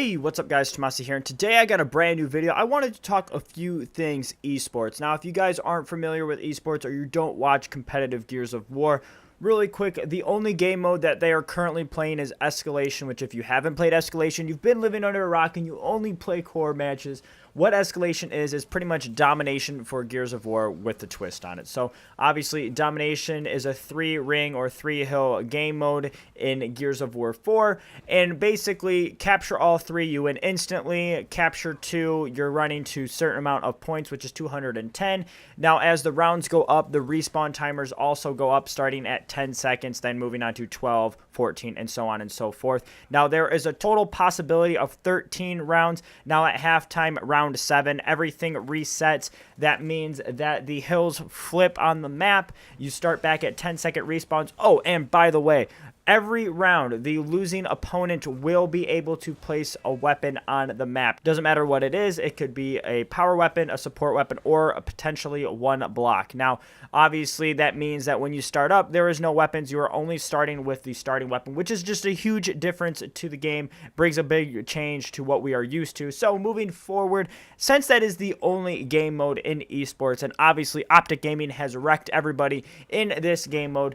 Hey, what's up guys, Tomasi here, and today I got a brand new video. I wanted to talk a few things esports. Now, if you guys aren't familiar with esports or you don't watch competitive Gears of War, really quick, the only game mode that they are currently playing is Escalation, which if you haven't played Escalation, you've been living under a rock and you only play core matches. What Escalation is pretty much domination for Gears of War with the twist on it. So obviously domination is a 3-ring or 3-hill game mode in Gears of War 4, and basically capture all 3 you win instantly, capture 2 you're running to a certain amount of points, which is 210. Now as the rounds go up, the respawn timers also go up, starting at 10 seconds, then moving on to 12, 14, and so on and so forth. Now there is a total possibility of 13 rounds. Now at halftime, round 7, everything resets. That means that the hills flip on the map. You start back at 10-second respawns. Oh, and by the way, every round, the losing opponent will be able to place a weapon on the map. Doesn't matter what it is. It could be a power weapon, a support weapon, or potentially one block. Now, obviously, that means that when you start up, there is no weapons. You are only starting with the starting weapon, which is just a huge difference to the game. Brings a big change to what we are used to. So, moving forward, since that is the only game mode in esports, and obviously, Optic Gaming has wrecked everybody in this game mode,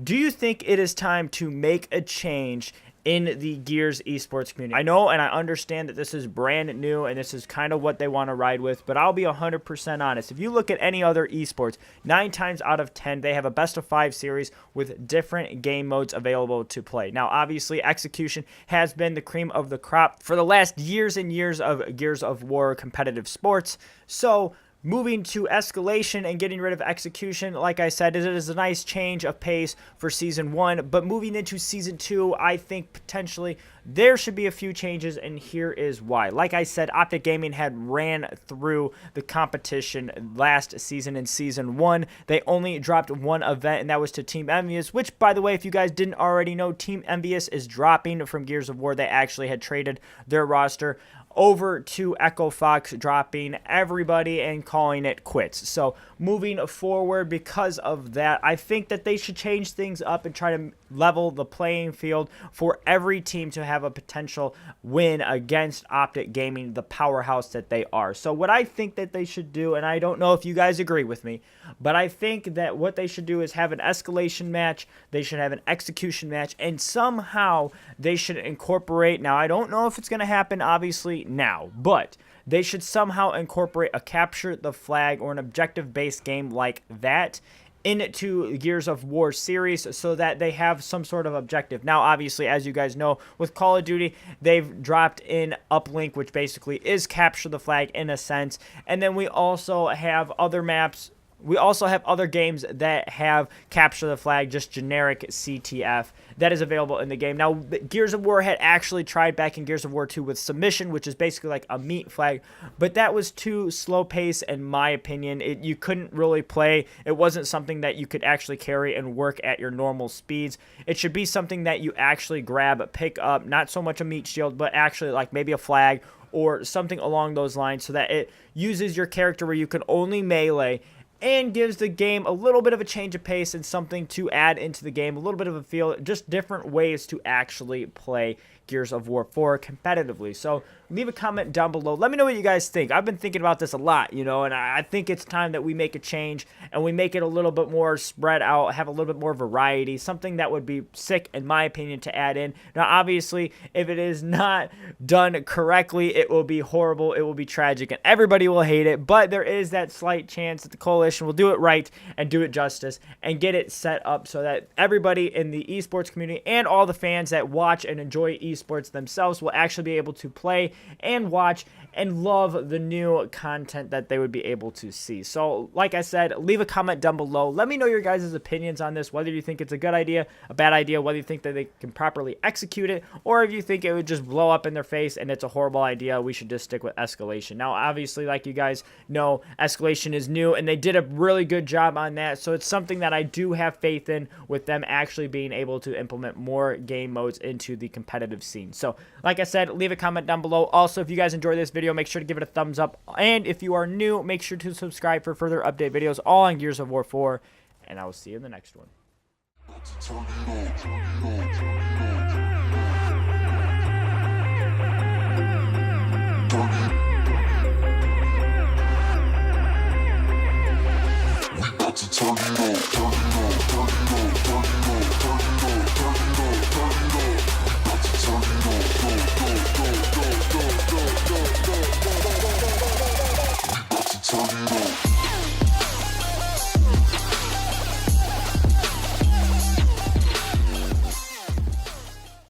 do you think it is time to make a change in the Gears esports community? I know and I understand that this is brand new and this is kind of what they want to ride with, but I'll be 100% honest. If you look at any other esports, 9 times out of 10, they have a best of 5 series with different game modes available to play. Now, obviously, execution has been the cream of the crop for the last years and years of Gears of War competitive sports. So, moving to Escalation and getting rid of execution, like I said, it is a nice change of pace for Season 1. But moving into Season 2, I think potentially there should be a few changes, and here is why. Like I said, Optic Gaming had ran through the competition last season in Season 1. They only dropped one event, and that was to Team Envious, which, by the way, if you guys didn't already know, Team Envious is dropping from Gears of War. They actually had traded their roster over to Echo Fox, dropping everybody and calling it quits. So moving forward, because of that, I think that they should change things up and try to level the playing field for every team to have a potential win against Optic Gaming, the powerhouse that they are. So what I think that they should do, and I don't know if you guys agree with me, but I think that what they should do is have an escalation match, they should have an execution match, and somehow they should incorporate, now I don't know if it's going to happen obviously now, but they should somehow incorporate a capture the flag or an objective-based game like that into Gears of War series so that they have some sort of objective. Now, obviously, as you guys know, with Call of Duty, they've dropped in Uplink, which basically is capture the flag in a sense. And then we also have other maps. We also have other games that have capture the flag, just generic CTF, that is available in the game. Now, Gears of War had actually tried back in Gears of War 2 with submission, which is basically like a meat flag, but that was too slow pace in my opinion. You couldn't really play. It wasn't something that you could actually carry and work at your normal speeds. It should be something that you actually grab, pick up, not so much a meat shield, but actually like maybe a flag or something along those lines so that it uses your character where you can only melee and gives the game a little bit of a change of pace and something to add into the game, a little bit of a feel, just different ways to actually play Gears of War 4 competitively. So leave a comment down below. Let me know what you guys think. I've been thinking about this a lot, you know, and I think it's time that we make a change and we make it a little bit more spread out, have a little bit more variety, something that would be sick, in my opinion, to add in. Now, obviously, if it is not done correctly, it will be horrible, it will be tragic, and everybody will hate it, but there is that slight chance that the coalition will do it right and do it justice and get it set up so that everybody in the esports community and all the fans that watch and enjoy esports themselves will actually be able to play and watch and love the new content that they would be able to see. So, like I said, leave a comment down below. Let me know your guys' opinions on this, whether you think it's a good idea, a bad idea, whether you think that they can properly execute it, or if you think it would just blow up in their face and it's a horrible idea, we should just stick with Escalation. Now, obviously, like you guys know, Escalation is new, and they did a really good job on that, so it's something that I do have faith in with them actually being able to implement more game modes into the competitive scene. So, like I said, leave a comment down below. Also, if you guys enjoyed this video, make sure to give it a thumbs up, and if you are new, make sure to subscribe for further update videos all on Gears of War 4, and I will see you in the next one.